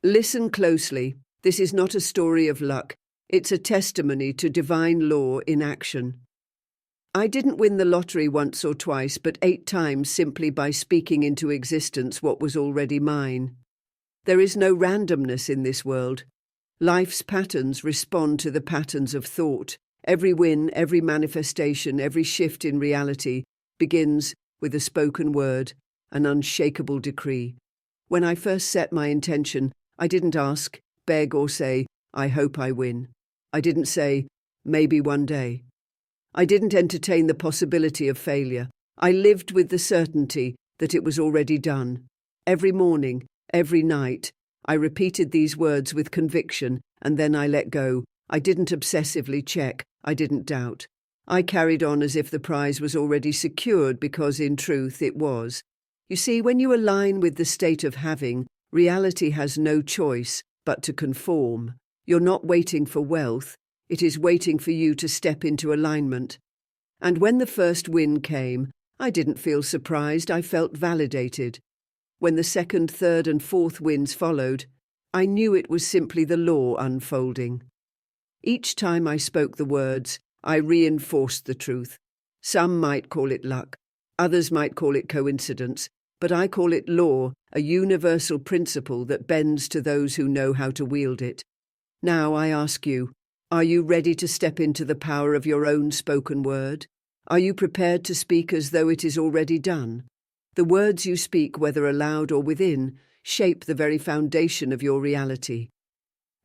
Listen closely. This is not a story of luck. It's a testimony to divine law in action. I didn't win the lottery once or twice, but 8 times simply by speaking into existence what was already mine. There is no randomness in this world. Life's patterns respond to the patterns of thought. Every win, every manifestation, every shift in reality begins with a spoken word, an unshakable decree. When I first set my intention, I didn't ask, beg, or say, I hope I win. I didn't say, maybe one day. I didn't entertain the possibility of failure. I lived with the certainty that it was already done. Every morning, every night, I repeated these words with conviction, and then I let go. I didn't obsessively check. I didn't doubt. I carried on as if the prize was already secured because, in truth, it was. You see, when you align with the state of having, reality has no choice but to conform. You're not waiting for wealth. It is waiting for you to step into alignment. And when the first win came, I didn't feel surprised. I felt validated. When the second, third, and fourth wins followed, I knew it was simply the law unfolding. Each time I spoke the words, I reinforced the truth. Some might call it luck. Others might call it coincidence. But I call it law, a universal principle that bends to those who know how to wield it. Now I ask you, are you ready to step into the power of your own spoken word? Are you prepared to speak as though it is already done? The words you speak, whether aloud or within, shape the very foundation of your reality.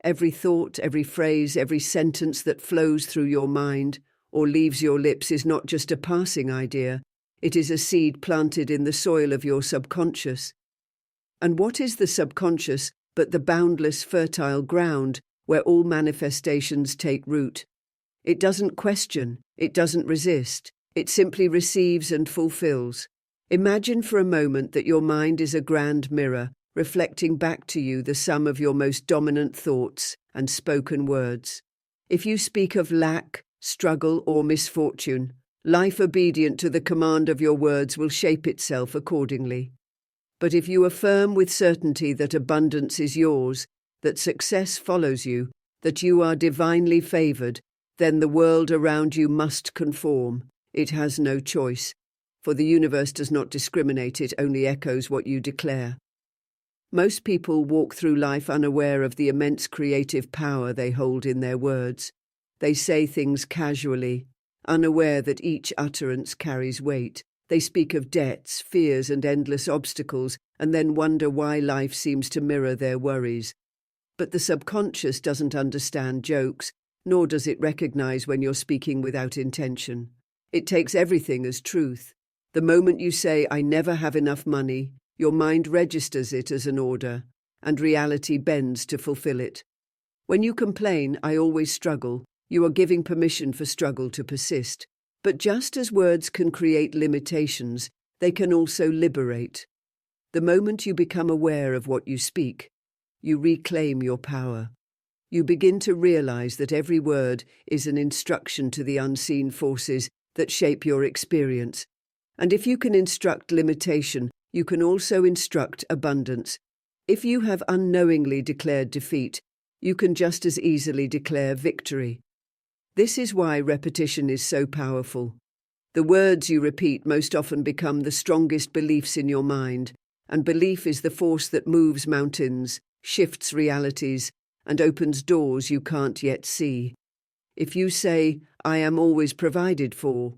Every thought, every phrase, every sentence that flows through your mind or leaves your lips is not just a passing idea. It is a seed planted in the soil of your subconscious. And what is the subconscious but the boundless, fertile ground where all manifestations take root? It doesn't question, it doesn't resist, it simply receives and fulfills. Imagine for a moment that your mind is a grand mirror, reflecting back to you the sum of your most dominant thoughts and spoken words. If you speak of lack, struggle, or misfortune, life obedient to the command of your words will shape itself accordingly. But if you affirm with certainty that abundance is yours, that success follows you, that you are divinely favored, then the world around you must conform. It has no choice, for the universe does not discriminate, it only echoes what you declare. Most people walk through life unaware of the immense creative power they hold in their words. They say things casually, unaware that each utterance carries weight. They speak of debts, fears, and endless obstacles, and then wonder why life seems to mirror their worries. But the subconscious doesn't understand jokes, nor does it recognize when you're speaking without intention. It takes everything as truth. The moment you say, I never have enough money, your mind registers it as an order, and reality bends to fulfill it. When you complain, I always struggle, you are giving permission for struggle to persist. But just as words can create limitations, they can also liberate. The moment you become aware of what you speak, you reclaim your power. You begin to realize that every word is an instruction to the unseen forces that shape your experience. And if you can instruct limitation, you can also instruct abundance. If you have unknowingly declared defeat, you can just as easily declare victory. This is why repetition is so powerful. The words you repeat most often become the strongest beliefs in your mind, and belief is the force that moves mountains, shifts realities, and opens doors you can't yet see. If you say, I am always provided for,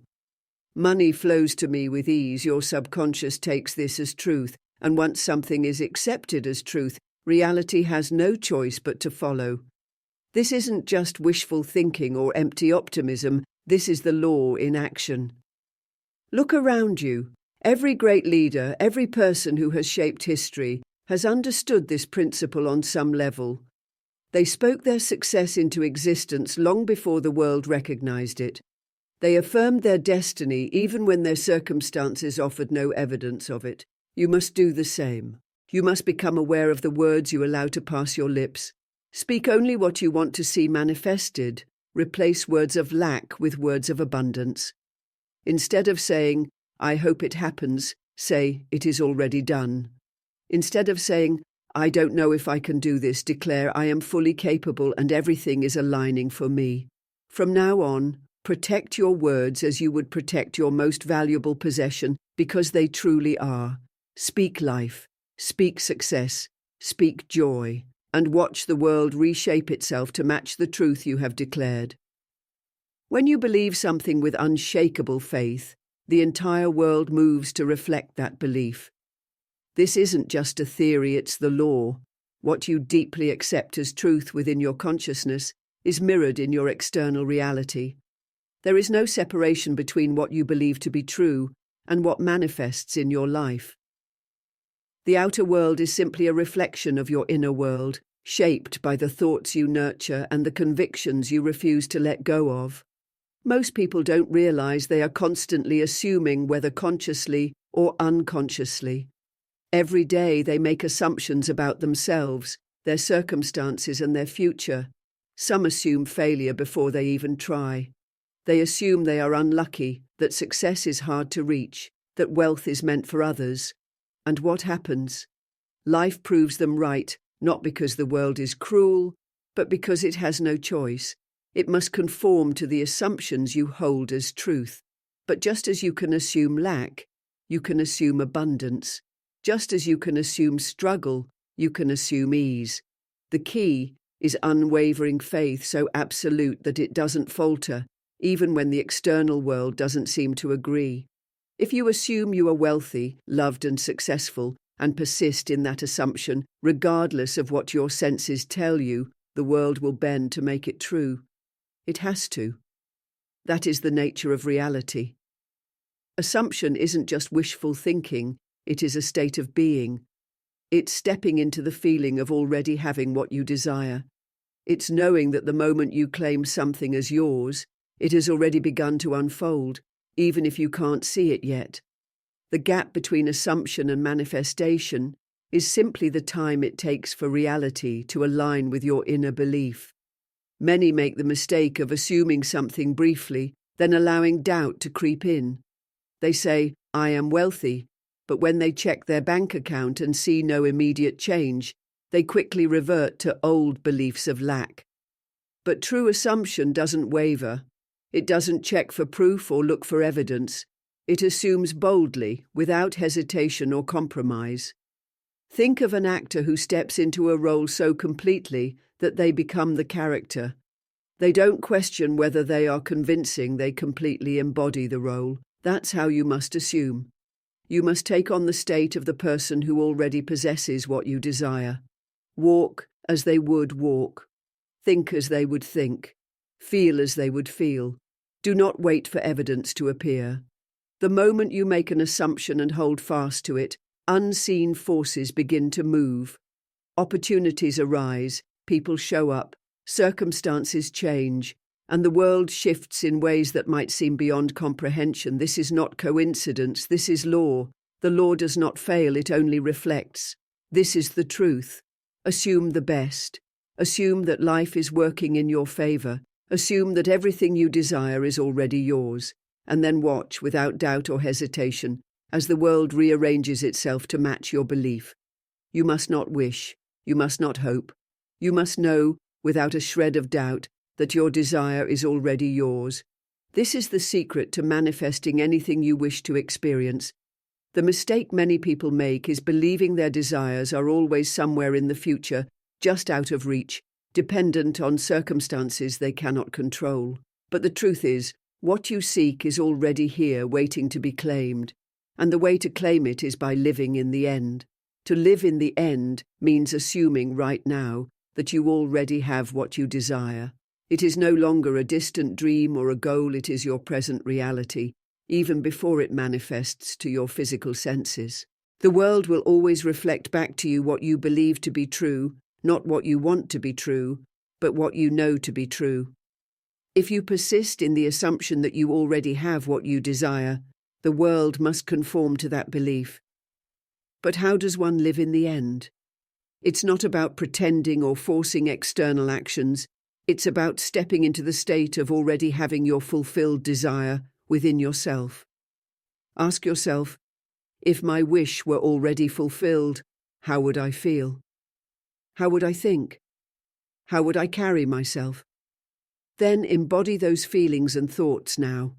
money flows to me with ease, your subconscious takes this as truth, and once something is accepted as truth, reality has no choice but to follow. This isn't just wishful thinking or empty optimism, this is the law in action. Look around you. Every great leader, every person who has shaped history, has understood this principle on some level. They spoke their success into existence long before the world recognized it. They affirmed their destiny even when their circumstances offered no evidence of it. You must do the same. You must become aware of the words you allow to pass your lips. Speak only what you want to see manifested. Replace words of lack with words of abundance. Instead of saying, I hope it happens, say, it is already done. Instead of saying, I don't know if I can do this. Declare, I am fully capable and everything is aligning for me. From now on, protect your words as you would protect your most valuable possession, because they truly are. Speak life, speak success, speak joy, and watch the world reshape itself to match the truth you have declared. When you believe something with unshakable faith, the entire world moves to reflect that belief. This isn't just a theory, it's the law. What you deeply accept as truth within your consciousness is mirrored in your external reality. There is no separation between what you believe to be true and what manifests in your life. The outer world is simply a reflection of your inner world, shaped by the thoughts you nurture and the convictions you refuse to let go of. Most people don't realize they are constantly assuming, whether consciously or unconsciously. Every day they make assumptions about themselves, their circumstances and their future. Some assume failure before they even try. They assume they are unlucky, that success is hard to reach, that wealth is meant for others. And what happens? Life proves them right, not because the world is cruel, but because it has no choice. It must conform to the assumptions you hold as truth. But just as you can assume lack, you can assume abundance. Just as you can assume struggle, you can assume ease. The key is unwavering faith, so absolute that it doesn't falter, even when the external world doesn't seem to agree. If you assume you are wealthy, loved and successful, and persist in that assumption, regardless of what your senses tell you, the world will bend to make it true. It has to. That is the nature of reality. Assumption isn't just wishful thinking, it is a state of being. It's stepping into the feeling of already having what you desire. It's knowing that the moment you claim something as yours, it has already begun to unfold, even if you can't see it yet. The gap between assumption and manifestation is simply the time it takes for reality to align with your inner belief. Many make the mistake of assuming something briefly, then allowing doubt to creep in. They say, I am wealthy, but when they check their bank account and see no immediate change, they quickly revert to old beliefs of lack. But true assumption doesn't waver. It doesn't check for proof or look for evidence. It assumes boldly, without hesitation or compromise. Think of an actor who steps into a role so completely that they become the character. They don't question whether they are convincing, they completely embody the role. That's how you must assume. You must take on the state of the person who already possesses what you desire. Walk as they would walk. Think as they would think. Feel as they would feel. Do not wait for evidence to appear. The moment you make an assumption and hold fast to it, unseen forces begin to move. Opportunities arise, people show up, circumstances change, and the world shifts in ways that might seem beyond comprehension. This is not coincidence, this is law. The law does not fail, it only reflects. This is the truth. Assume the best. Assume that life is working in your favor. Assume that everything you desire is already yours. And then watch, without doubt or hesitation, as the world rearranges itself to match your belief. You must not wish. You must not hope. You must know, without a shred of doubt, that your desire is already yours. This is the secret to manifesting anything you wish to experience. The mistake many people make is believing their desires are always somewhere in the future, just out of reach, dependent on circumstances they cannot control. But the truth is, what you seek is already here, waiting to be claimed. And the way to claim it is by living in the end. To live in the end means assuming right now that you already have what you desire. It is no longer a distant dream or a goal, it is your present reality, even before it manifests to your physical senses. The world will always reflect back to you what you believe to be true, not what you want to be true, but what you know to be true. If you persist in the assumption that you already have what you desire, the world must conform to that belief. But how does one live in the end? It's not about pretending or forcing external actions. It's about stepping into the state of already having your fulfilled desire within yourself. Ask yourself, if my wish were already fulfilled, how would I feel? How would I think? How would I carry myself? Then embody those feelings and thoughts now.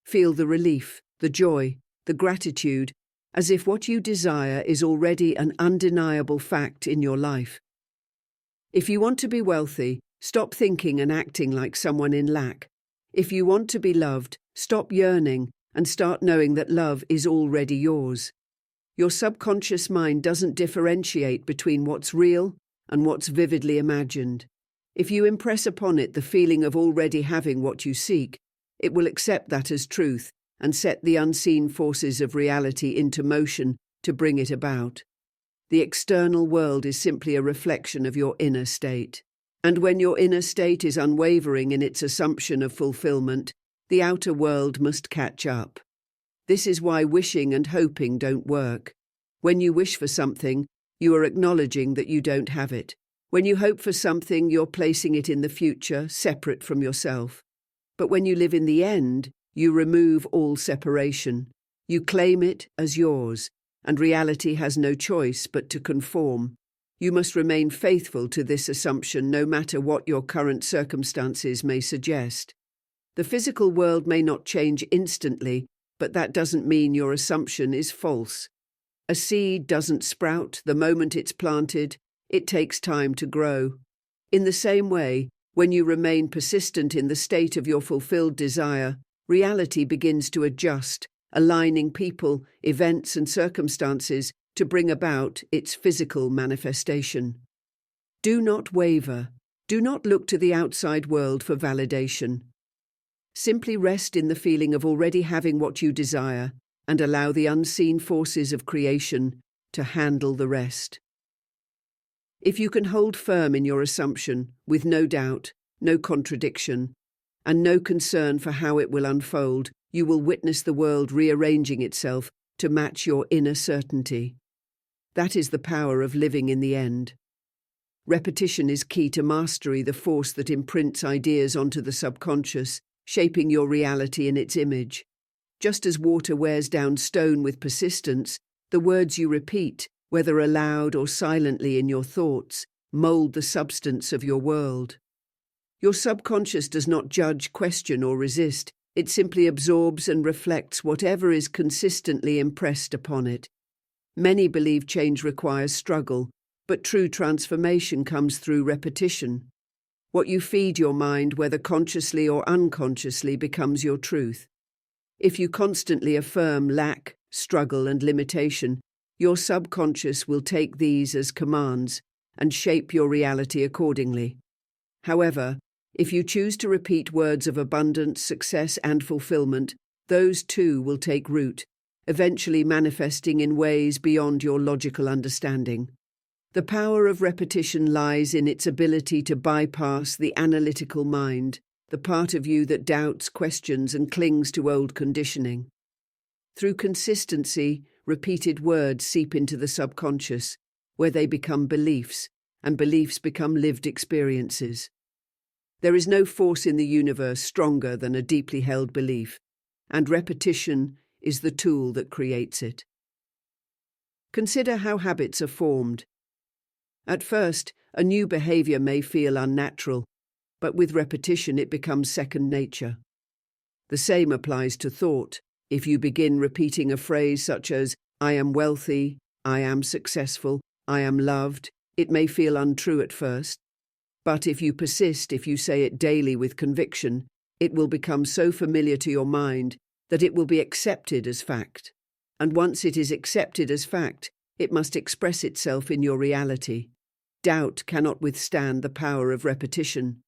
Feel the relief, the joy, the gratitude, as if what you desire is already an undeniable fact in your life. If you want to be wealthy, stop thinking and acting like someone in lack. If you want to be loved, stop yearning and start knowing that love is already yours. Your subconscious mind doesn't differentiate between what's real and what's vividly imagined. If you impress upon it the feeling of already having what you seek, it will accept that as truth and set the unseen forces of reality into motion to bring it about. The external world is simply a reflection of your inner state. And when your inner state is unwavering in its assumption of fulfillment, the outer world must catch up. This is why wishing and hoping don't work. When you wish for something, you are acknowledging that you don't have it. When you hope for something, you're placing it in the future, separate from yourself. But when you live in the end, you remove all separation. You claim it as yours, and reality has no choice but to conform. You must remain faithful to this assumption no matter what your current circumstances may suggest. The physical world may not change instantly, but that doesn't mean your assumption is false. A seed doesn't sprout the moment it's planted. It takes time to grow. In the same way, when you remain persistent in the state of your fulfilled desire, reality begins to adjust, aligning people, events, and circumstances to bring about its physical manifestation. Do not waver. Do not look to the outside world for validation. Simply rest in the feeling of already having what you desire and allow the unseen forces of creation to handle the rest. If you can hold firm in your assumption, with no doubt, no contradiction, and no concern for how it will unfold, you will witness the world rearranging itself to match your inner certainty. That is the power of living in the end. Repetition is key to mastery, the force that imprints ideas onto the subconscious, shaping your reality in its image. Just as water wears down stone with persistence, the words you repeat, whether aloud or silently in your thoughts, mold the substance of your world. Your subconscious does not judge, question, or resist. It simply absorbs and reflects whatever is consistently impressed upon it. Many believe change requires struggle, but true transformation comes through repetition. What you feed your mind, whether consciously or unconsciously, becomes your truth. If you constantly affirm lack, struggle, and limitation, your subconscious will take these as commands and shape your reality accordingly. However, if you choose to repeat words of abundance, success, and fulfillment, those too will take root, eventually manifesting in ways beyond your logical understanding. The power of repetition lies in its ability to bypass the analytical mind, the part of you that doubts, questions, and clings to old conditioning. Through consistency, repeated words seep into the subconscious, where they become beliefs, and beliefs become lived experiences. There is no force in the universe stronger than a deeply held belief, and repetition is the tool that creates it. Consider how habits are formed. At first, a new behavior may feel unnatural, but with repetition it becomes second nature. The same applies to thought. If you begin repeating a phrase such as, "I am wealthy," "I am successful," "I am loved," it may feel untrue at first. But if you persist, if you say it daily with conviction, it will become so familiar to your mind that it will be accepted as fact. And once it is accepted as fact, it must express itself in your reality. Doubt cannot withstand the power of repetition.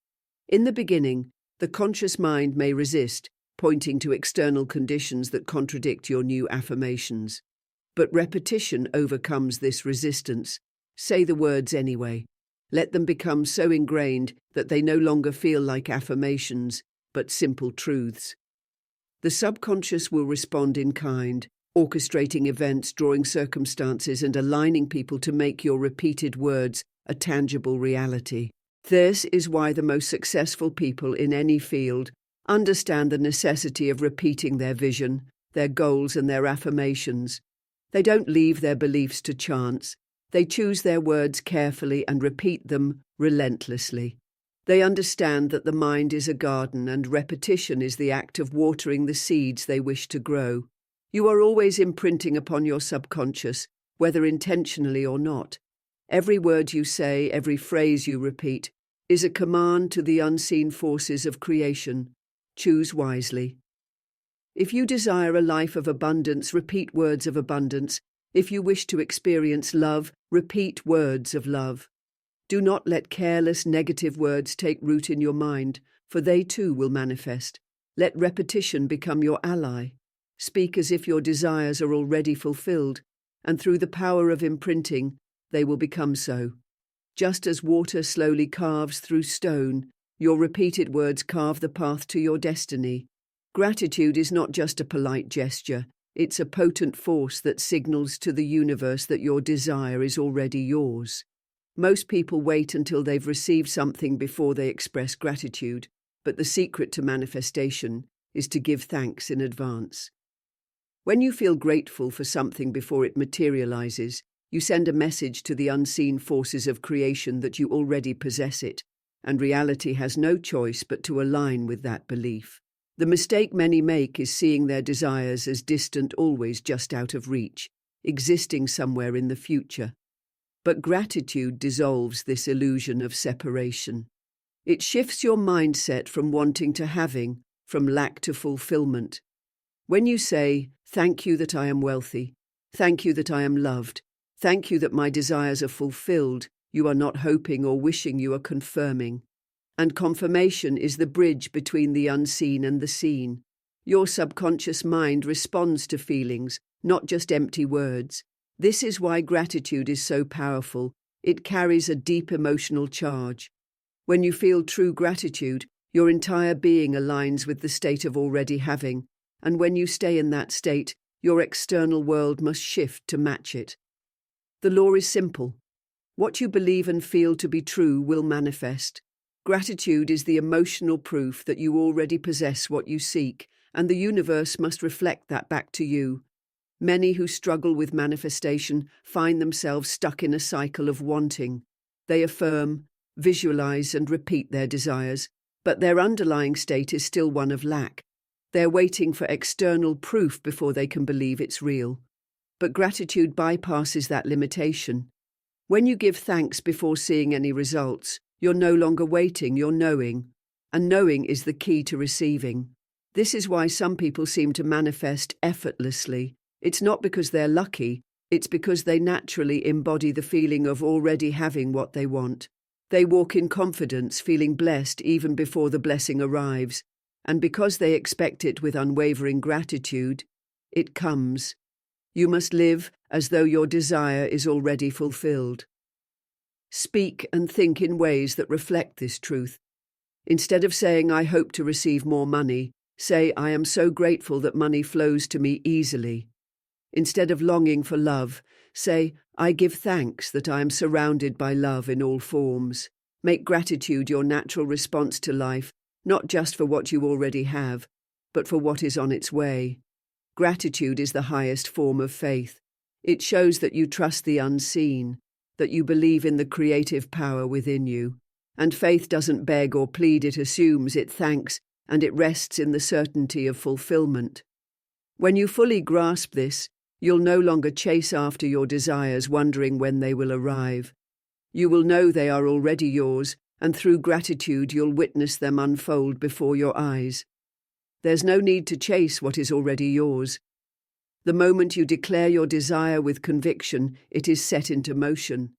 In the beginning, the conscious mind may resist, pointing to external conditions that contradict your new affirmations. But repetition overcomes this resistance. Say the words anyway. Let them become so ingrained that they no longer feel like affirmations, but simple truths. The subconscious will respond in kind, orchestrating events, drawing circumstances, and aligning people to make your repeated words a tangible reality. This is why the most successful people in any field understand the necessity of repeating their vision, their goals, and their affirmations. They don't leave their beliefs to chance. They choose their words carefully and repeat them relentlessly. They understand that the mind is a garden and repetition is the act of watering the seeds they wish to grow. You are always imprinting upon your subconscious, whether intentionally or not. Every word you say, every phrase you repeat, is a command to the unseen forces of creation. Choose wisely. If you desire a life of abundance, repeat words of abundance. If you wish to experience love, repeat words of love. Do not let careless, negative words take root in your mind, for they too will manifest. Let repetition become your ally. Speak as if your desires are already fulfilled, and through the power of imprinting, they will become so. Just as water slowly carves through stone, your repeated words carve the path to your destiny. Gratitude is not just a polite gesture, it's a potent force that signals to the universe that your desire is already yours. Most people wait until they've received something before they express gratitude, but the secret to manifestation is to give thanks in advance. When you feel grateful for something before it materializes, you send a message to the unseen forces of creation that you already possess it, and reality has no choice but to align with that belief. The mistake many make is seeing their desires as distant, always just out of reach, existing somewhere in the future. But gratitude dissolves this illusion of separation. It shifts your mindset from wanting to having, from lack to fulfillment. When you say, "Thank you that I am wealthy, thank you that I am loved, thank you that my desires are fulfilled," you are not hoping or wishing, you are confirming. And confirmation is the bridge between the unseen and the seen. Your subconscious mind responds to feelings, not just empty words. This is why gratitude is so powerful. It carries a deep emotional charge. When you feel true gratitude, your entire being aligns with the state of already having, and when you stay in that state, your external world must shift to match it. The law is simple. What you believe and feel to be true will manifest. Gratitude is the emotional proof that you already possess what you seek, and the universe must reflect that back to you. Many who struggle with manifestation find themselves stuck in a cycle of wanting. They affirm, visualize, and repeat their desires, but their underlying state is still one of lack. They're waiting for external proof before they can believe it's real. But gratitude bypasses that limitation. When you give thanks before seeing any results, you're no longer waiting, you're knowing. And knowing is the key to receiving. This is why some people seem to manifest effortlessly. It's not because they're lucky, it's because they naturally embody the feeling of already having what they want. They walk in confidence, feeling blessed even before the blessing arrives. And because they expect it with unwavering gratitude, it comes. You must live as though your desire is already fulfilled. Speak and think in ways that reflect this truth. Instead of saying, "I hope to receive more money," say, "I am so grateful that money flows to me easily." Instead of longing for love, say, "I give thanks that I am surrounded by love in all forms." Make gratitude your natural response to life, not just for what you already have, but for what is on its way. Gratitude is the highest form of faith. It shows that you trust the unseen, that you believe in the creative power within you. And faith doesn't beg or plead, it assumes, it thanks, and it rests in the certainty of fulfillment. When you fully grasp this, you'll no longer chase after your desires, wondering when they will arrive. You will know they are already yours, and through gratitude you'll witness them unfold before your eyes. There's no need to chase what is already yours. The moment you declare your desire with conviction, it is set into motion.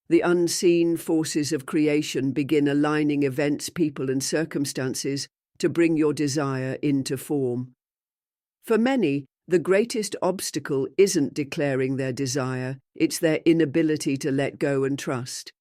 The unseen forces of creation begin aligning events, people, and circumstances to bring your desire into form. For many, the greatest obstacle isn't declaring their desire, it's their inability to let go and trust.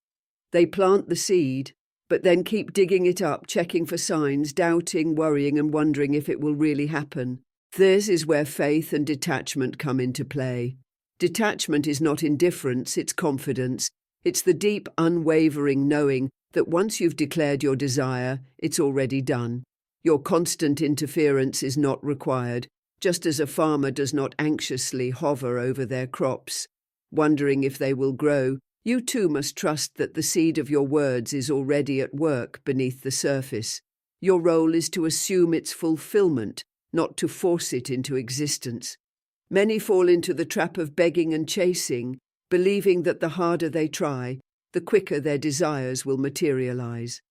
They plant the seed, but then keep digging it up, checking for signs, doubting, worrying, and wondering if it will really happen. This is where faith and detachment come into play. Detachment is not indifference, it's confidence. It's the deep, unwavering knowing that once you've declared your desire, it's already done. Your constant interference is not required, just as a farmer does not anxiously hover over their crops. wondering if they will grow, you too must trust that the seed of your words is already at work beneath the surface. Your role is to assume its fulfillment, not to force it into existence. Many fall into the trap of begging and chasing, believing that the harder they try, the quicker their desires will materialize.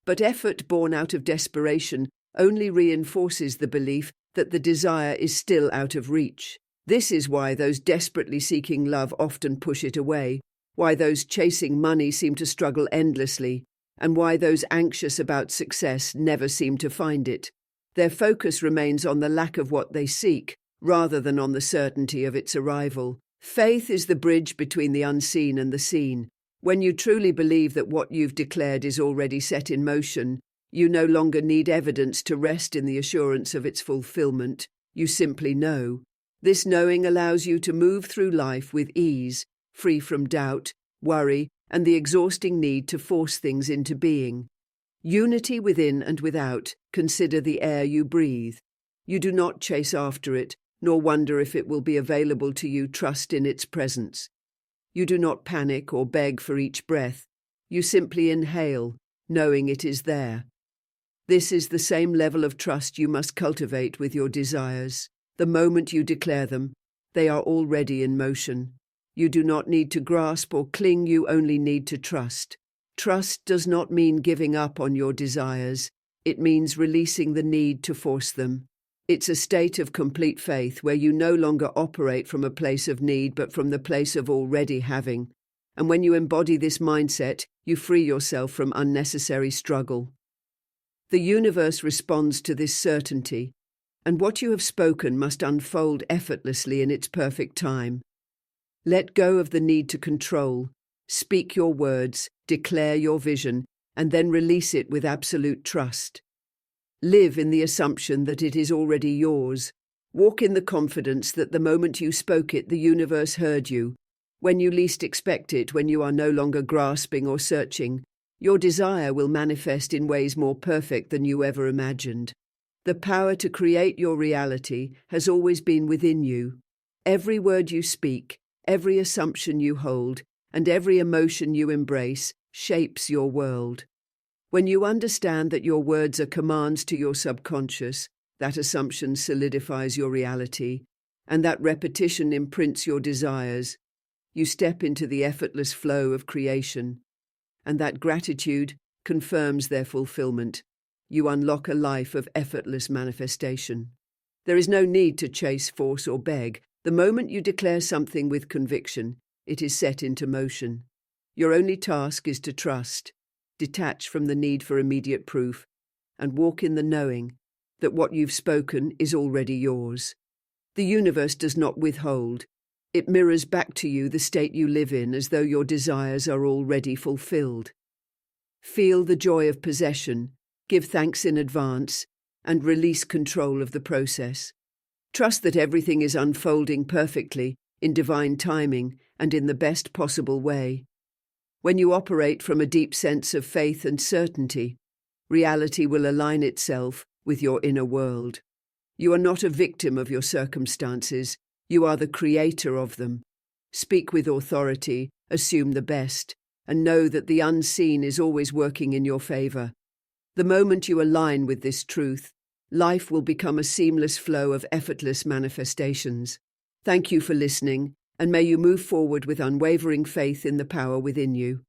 But effort born out of desperation only reinforces the belief that the desire is still out of reach. This is why those desperately seeking love often push it away, why those chasing money seem to struggle endlessly, and why those anxious about success never seem to find it. Their focus remains on the lack of what they seek, rather than on the certainty of its arrival. Faith is the bridge between the unseen and the seen. When you truly believe that what you've declared is already set in motion, you no longer need evidence to rest in the assurance of its fulfillment. You simply know. This knowing allows you to move through life with ease, free from doubt, worry, and the exhausting need to force things into being. Unity within and without, consider the air you breathe. You do not chase after it, nor wonder if it will be available to you. Trust in its presence. You do not panic or beg for each breath. You simply inhale, knowing it is there. This is the same level of trust you must cultivate with your desires. The moment you declare them, they are already in motion. You do not need to grasp or cling, you only need to trust. Trust does not mean giving up on your desires. It means releasing the need to force them. It's a state of complete faith where you no longer operate from a place of need but from the place of already having. And when you embody this mindset, you free yourself from unnecessary struggle. The universe responds to this certainty, and what you have spoken must unfold effortlessly in its perfect time. Let go of the need to control. Speak your words, declare your vision, and then release it with absolute trust. Live in the assumption that it is already yours. Walk in the confidence that the moment you spoke it, the universe heard you. When you least expect it, when you are no longer grasping or searching, your desire will manifest in ways more perfect than you ever imagined. The power to create your reality has always been within you. Every word you speak, every assumption you hold, and every emotion you embrace shapes your world. When you understand that your words are commands to your subconscious, that assumption solidifies your reality, and that repetition imprints your desires, you step into the effortless flow of creation, and that gratitude confirms their fulfillment. You unlock a life of effortless manifestation. There is no need to chase, force, or beg. The moment you declare something with conviction, it is set into motion. Your only task is to trust, detach from the need for immediate proof, and walk in the knowing that what you've spoken is already yours. The universe does not withhold. It mirrors back to you the state you live in as though your desires are already fulfilled. Feel the joy of possession, give thanks in advance, and release control of the process. Trust that everything is unfolding perfectly, in divine timing, and in the best possible way. When you operate from a deep sense of faith and certainty, reality will align itself with your inner world. You are not a victim of your circumstances, you are the creator of them. Speak with authority, assume the best, and know that the unseen is always working in your favor. The moment you align with this truth, life will become a seamless flow of effortless manifestations. Thank you for listening, and may you move forward with unwavering faith in the power within you.